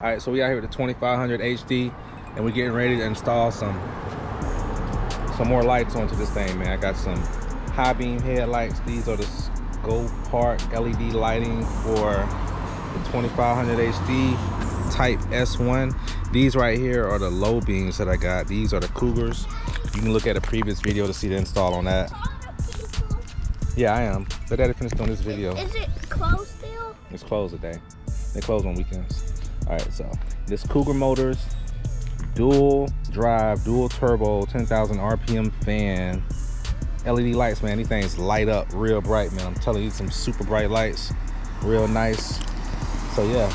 All right, so we out here with the 2500 HD, and we're getting ready to install some more lights onto this thing, man. I got some high beam headlights. These are the Go Park LED lighting for the 2500 HD Type S1. These right here are the low beams that I got. These are the Cougars. You can look at a previous video to see the install on that. Yeah, I am. Let Daddy finish doing this video. Is it closed still? It's closed today. They close on weekends. All right, so this Cougar Motors dual drive, dual turbo, 10,000 RPM fan, LED lights, man. These things light up real bright, man. I'm telling you, some super bright lights, real nice. So yeah,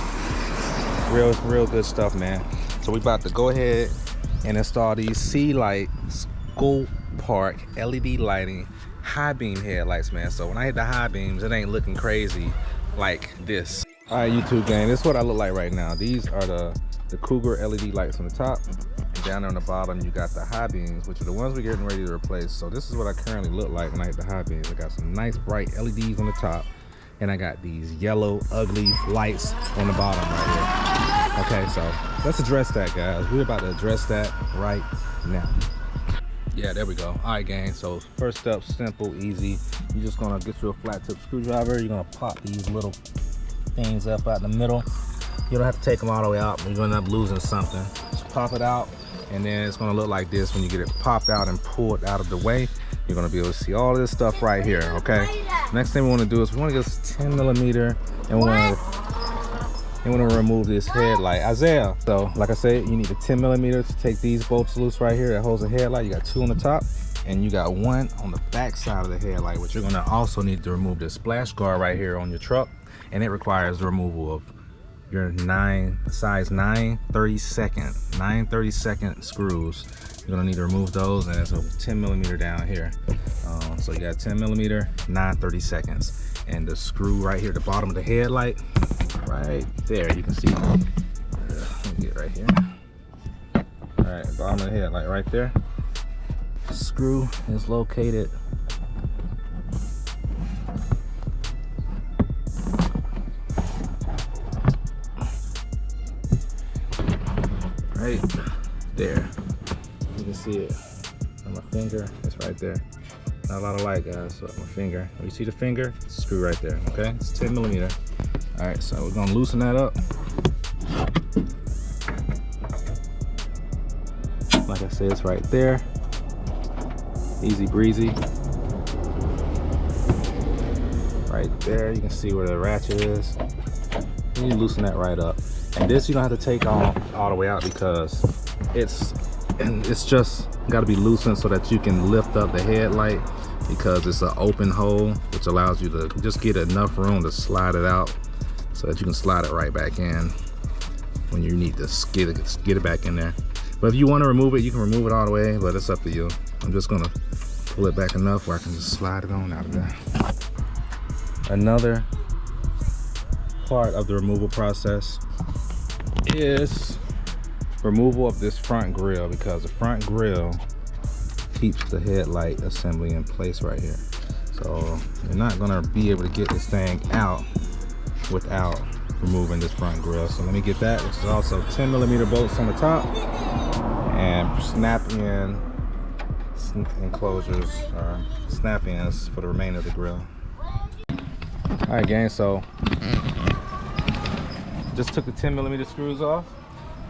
real good stuff, man. So we about to go ahead and install these C-Light Go Park LED lighting high beam headlights, man. So when I hit the high beams, it ain't looking crazy like this. All right, YouTube gang, this is what I look like right now. These are the Cougar LED lights on the top, and down there on the bottom you got the high beams, which are the ones we're getting ready to replace. So this is what I currently look like when I hit the high beams. I got some nice bright LEDs on the top, and I got these yellow ugly lights on the bottom right here. Okay, so let's address that, guys. We're about to address that right now. Yeah, there we go. All right, gang, so first step, simple, easy. You're just gonna get you a flat tip screwdriver. You're gonna pop these little things up out in the middle. You don't have to take them all the way out, but you're gonna end up losing something. Just pop it out, and then it's gonna look like this when you get it popped out and pulled out of the way. You're gonna be able to see all this stuff right here, okay? Next thing we wanna do is we wanna get this 10 millimeter, and we wanna remove this headlight. Isaiah, so like I said, you need a 10 millimeter to take these bolts loose right here that holds the headlight. You got two on the top, and you got one on the back side of the headlight, which you're gonna also need to remove this splash guard right here on your truck. And it requires the removal of your size 9/32 screws. You're gonna need to remove those, and it's a 10 millimeter down here. So you got 10 millimeter, 9/32, and the screw right here at the bottom of the headlight, right there. You can see. Let me get right here. All right, bottom of the headlight right there. Screw is located right there. You can see it on my finger. It's right there. Not a lot of light, guys. So my finger. When you see the finger, screw right there. Okay, it's 10 millimeter. All right, so we're gonna loosen that up. Like I said, it's right there. Easy breezy. Right there. You can see where the ratchet is. You loosen that right up. And this you don't have to take all the way out, because it's just got to be loosened so that you can lift up the headlight, because it's an open hole, which allows you to just get enough room to slide it out so that you can slide it right back in when you need to get it back in there. But if you want to remove it, you can remove it all the way, but it's up to you. I'm just gonna pull it back enough where I can just slide it on out of there. Another part of the removal process is removal of this front grille, because the front grille keeps the headlight assembly in place right here. So you're not gonna be able to get this thing out without removing this front grille. So let me get that, which is also 10 millimeter bolts on the top, and snap in enclosures or snap ins for the remainder of the grille. All right, gang, so just took the 10 millimeter screws off.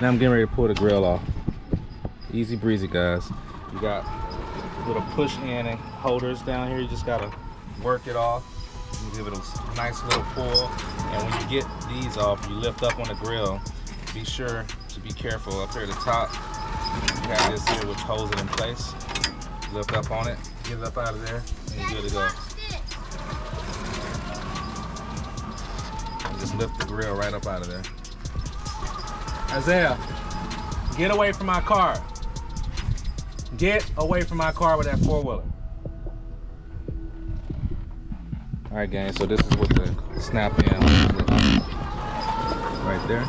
Now I'm getting ready to pull the grill off. Easy breezy, guys. You got little push in and holders down here. You just gotta work it off. You give it a nice little pull. And when you get these off, you lift up on the grill. Be sure to be careful up here at the top. You have this here which holds it in place. Lift up on it, get it up out of there, and you're good to go. Just lift the grill right up out of there. Isaiah, get away from my car. Get away from my car with that four-wheeler. All right, gang, so this is what the snap in right there.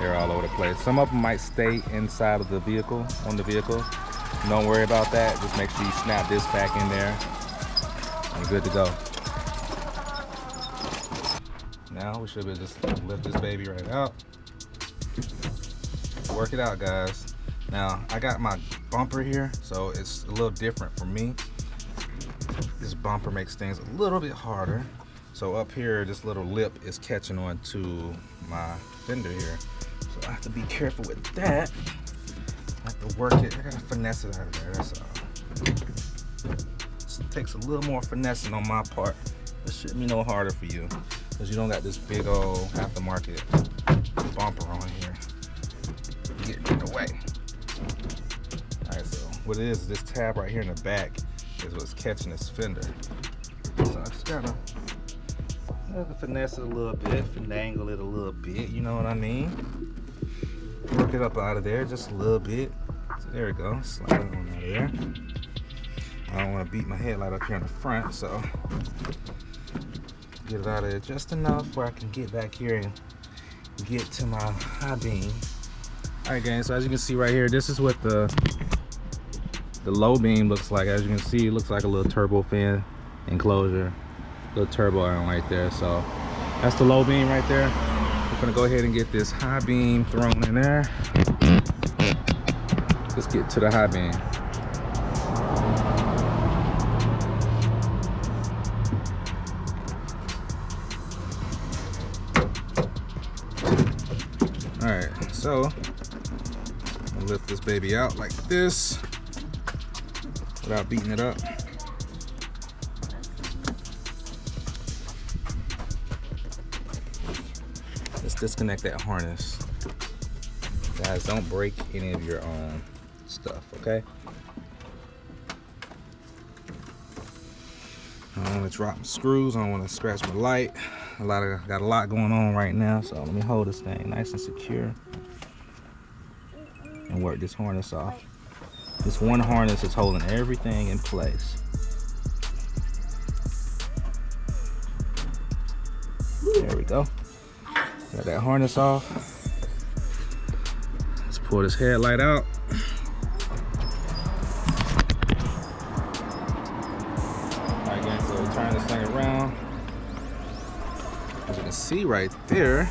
They're all over the place. Some of them might stay inside of the vehicle, on the vehicle. Don't worry about that. Just make sure you snap this back in there. I'm good to go. now. We should be just lift this baby right out. Work it out, guys. Now, I got my bumper here, so it's a little different for me. This bumper makes things a little bit harder. So up here, this little lip is catching on to my fender here. So I have to be careful with that. I have to work it. I gotta finesse it out of there, that's all. It takes a little more finessing on my part. It shouldn't be no harder for you, because you don't got this big old aftermarket bumper on here. Get in the way. Alright, so what it is, this tab right here in the back is what's catching this fender. So I just gotta finesse it a little bit, finagle it a little bit, you know what I mean? Work it up out of there just a little bit. So there we go, slide it on out of there. I don't want to beat my headlight up here in the front, so get it out of there just enough where I can get back here and get to my high beam. Alright guys, so as you can see right here, this is what the low beam looks like. As you can see, it looks like a little turbo fan enclosure, little turbo iron right there. So that's the low beam right there. We're gonna go ahead and get this high beam thrown in there. Let's get to the high beam. Alright, so I'll lift this baby out like this without beating it up. Let's disconnect that harness. Guys, don't break any of your own stuff, okay? I don't want to drop my screws. I don't want to scratch my light. Got a lot going on right now, so let me hold this thing nice and secure and work this harness off. This one harness is holding everything in place. There we go. Got that harness off. Let's pull this headlight out. Alright guys, so we'll turn this thing around. As you can see right there,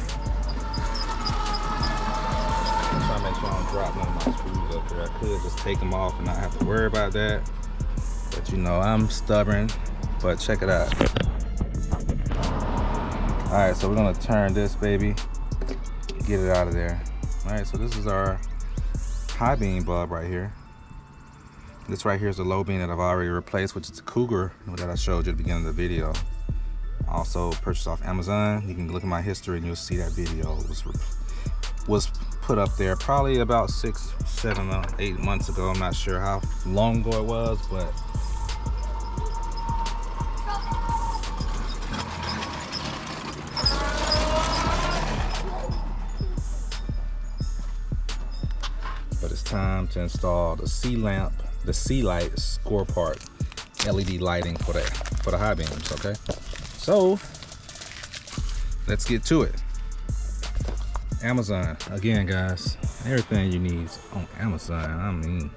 I'm trying to make sure I don't drop none of my screws up there. I could just take them off and not have to worry about that. But you know, I'm stubborn. But check it out. Alright, so we're gonna turn this baby, get it out of there. Alright, so this is our high beam bulb right here. This right here is the low beam that I've already replaced, which is the Cougar that I showed you at the beginning of the video. Also purchased off Amazon. You can look at my history and you'll see that video was put up there probably about 6, 7, or 8 months ago. I'm not sure how long ago it was, but it's time to install the C-lamp, the C-light score part LED lighting for the high beams, okay? So let's get to it. Amazon, again guys, everything you need is on Amazon. I mean,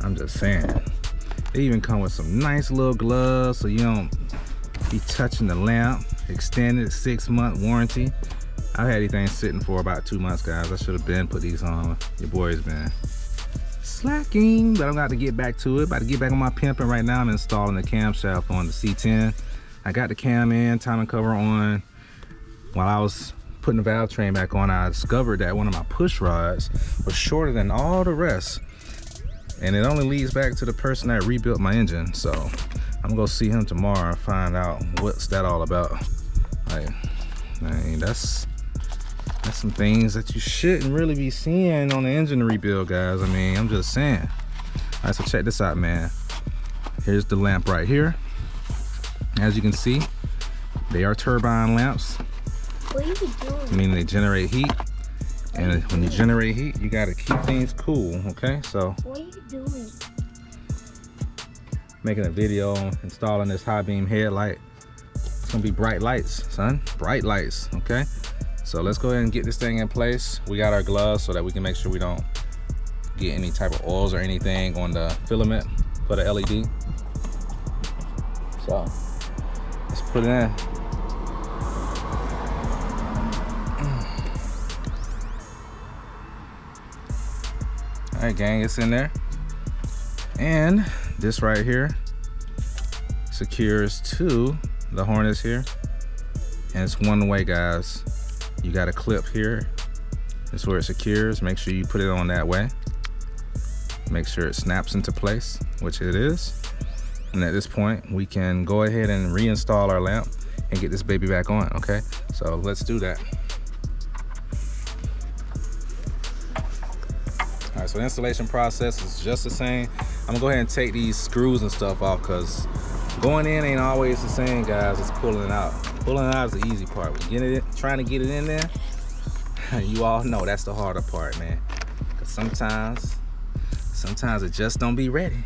I'm just saying. They even come with some nice little gloves so you don't be touching the lamp. Extended 6-month warranty. I've had these things sitting for about 2 months, guys. I should have been put these on. Your boy's been slacking, but I'm about to get back to it. About to get back on my pimping right now. I'm installing the camshaft on the C10. I got the cam in, timing cover on. While I was putting the valve train back on, I discovered that one of my push rods was shorter than all the rest. And it only leads back to the person that rebuilt my engine. So I'm gonna go see him tomorrow and find out what's that all about. Like, I mean, that's some things that you shouldn't really be seeing on the engine rebuild, guys. I mean, I'm just saying. All right, so check this out, man. Here's the lamp right here. As you can see, they are turbine lamps. What are you doing? Meaning they generate heat. And when you generate heat, you gotta keep things cool, okay? So, what are you doing? Making a video on installing this high beam headlight. It's gonna be bright lights, son. Bright lights, okay? So let's go ahead and get this thing in place. We got our gloves so that we can make sure we don't get any type of oils or anything on the filament for the LED. So let's put it in. All right, gang, it's in there. And this right here secures to the harness here. And it's one way, guys. You got a clip here. That's where it secures. Make sure you put it on that way. Make sure it snaps into place, which it is. And at this point, we can go ahead and reinstall our lamp and get this baby back on, okay? So let's do that. All right, so the installation process is just the same. I'm gonna go ahead and take these screws and stuff off because going in ain't always the same, guys. It's pulling it out. Pulling it out is the easy part. Trying to get it in there, you all know that's the harder part, man. Because sometimes it just don't be ready.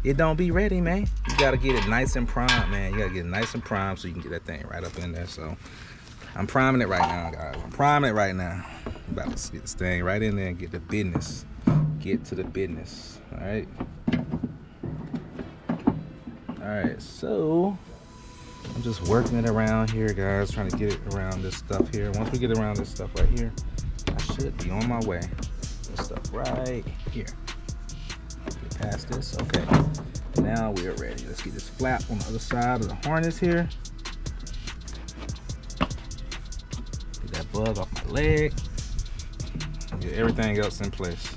It don't be ready, man. You gotta get it nice and primed, man. You gotta get it nice and primed so you can get that thing right up in there. So I'm priming it right now, guys. I'm priming it right now. I'm about to get this thing right in there and get the business. Get to the business. All right. All right, so I'm just working it around here, guys, trying to get it around this stuff here. Once we get around this stuff right here, I should be on my way. This stuff right here. Get past this, okay. Now we are ready. Let's get this flap on the other side of the harness here. Get that bug off my leg. Get everything else in place.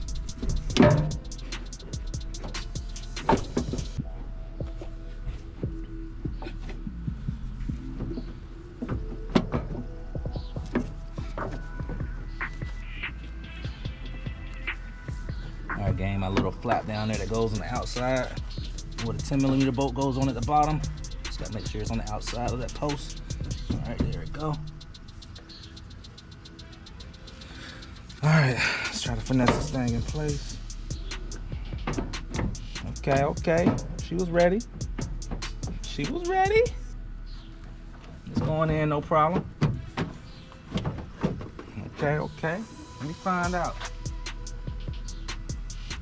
Alright, gang, my little flap down there that goes on the outside where the 10mm bolt goes on at the bottom. Just gotta make sure it's on the outside of that post. Alright, there we go. Alright, let's try to finesse this thing in place. Okay, okay. She was ready. She was ready. It's going in, no problem. Okay, okay. Let me find out.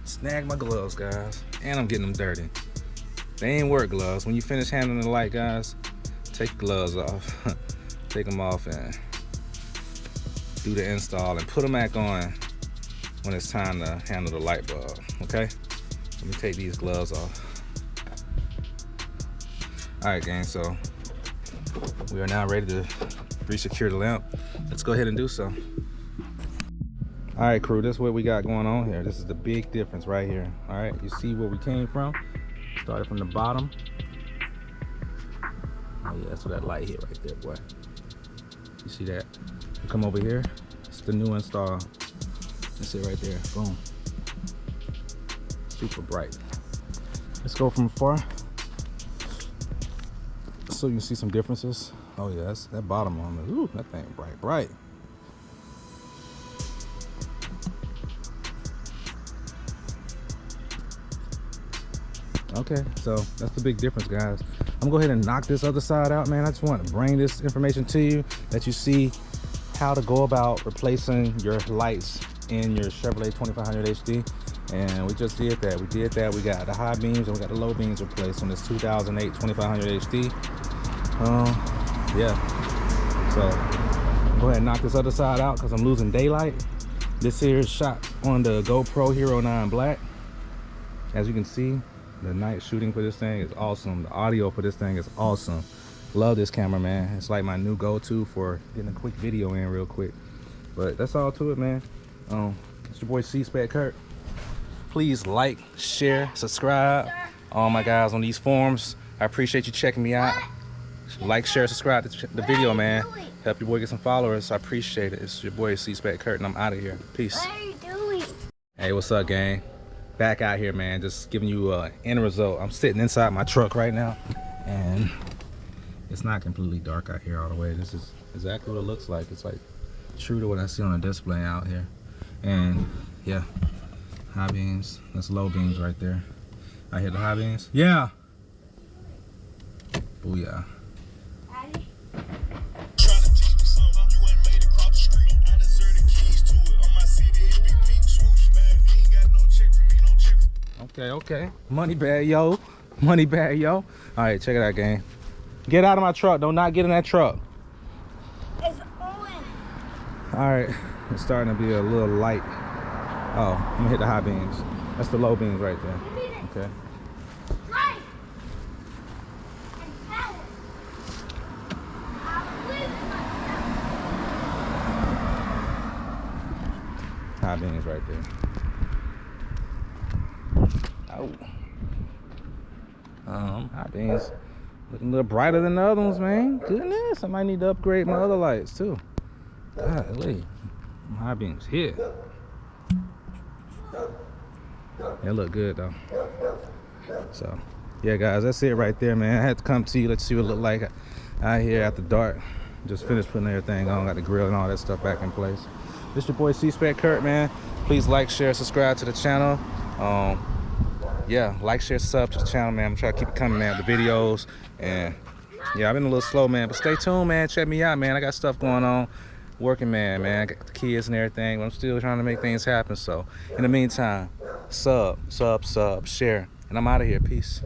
Snag my gloves, guys. And I'm getting them dirty. They ain't work gloves. When you finish handling the light, guys, take your gloves off. Take them off and do the install and put them back on when it's time to handle the light bulb, okay? Let me take these gloves off. All right, gang, so we are now ready to re-secure the lamp. Let's go ahead and do so. All right, crew, this is what we got going on here. This is the big difference right here. All right, you see where we came from? Started from the bottom. Oh yeah, that's where that light hit right there, boy. You see that? You come over here, it's the new install. That's it right there, boom. Super bright. Let's go from far so you can see some differences. Oh yeah, that's that bottom on there. Ooh, that thing bright, bright. Okay, so that's the big difference, guys. I'm gonna go ahead and knock this other side out, man. I just want to bring this information to you that you see how to go about replacing your lights in your Chevrolet 2500 HD. And we just did that. We did that. We got the high beams and we got the low beams replaced on this 2008 2500 HD. Yeah. So go ahead and knock this other side out because I'm losing daylight. This here is shot on the GoPro Hero 9 Black. As you can see, the night shooting for this thing is awesome. The audio for this thing is awesome. Love this camera, man. It's like my new go-to for getting a quick video in real quick. But that's all to it, man. It's your boy C-Spec Kurt. Please like, share, subscribe. All my guys on these forums, I appreciate you checking me out. Like, share, subscribe to the video, man. Help your boy get some followers. I appreciate it. It's your boy C-Spec Kurt, and I'm out of here. Peace. What are you doing? Hey, what's up, gang? Back out here, man. Just giving you an end result. I'm sitting inside my truck right now, and it's not completely dark out here all the way. This is exactly what it looks like. It's like true to what I see on the display out here. And yeah, high beams. That's low beams right there. I hit the high beams. Yeah. Booyah. Okay, okay. Money bag, yo. Money bag, yo. All right, check it out, gang. Get out of my truck. Do not get in that truck. It's on. All right, it's starting to be a little light Oh, I'm gonna hit the high beams. That's the low beams right there. Okay. Strength and power. I believe in myself. High beams right there. Oh. High beams looking a little brighter than the other ones, man. Goodness, I might need to upgrade my other lights too. Golly, high beams here. They look good though. So, yeah, guys, that's it right there, man. I had to come to you. Let's see what it look like out here after dark. Just finished putting everything on. Got the grill and all that stuff back in place. This your boy C-Spec Kurt, man. Please like, share, subscribe to the channel. Yeah, like, share, sub to the channel, man. I'm trying to keep it coming, man, the videos. And yeah, I've been a little slow, man, but stay tuned, man. Check me out, man. I got stuff going on. Working, man. I got the kids and everything, but I'm still trying to make things happen. So in the meantime, sub, share, and I'm out of here. Peace.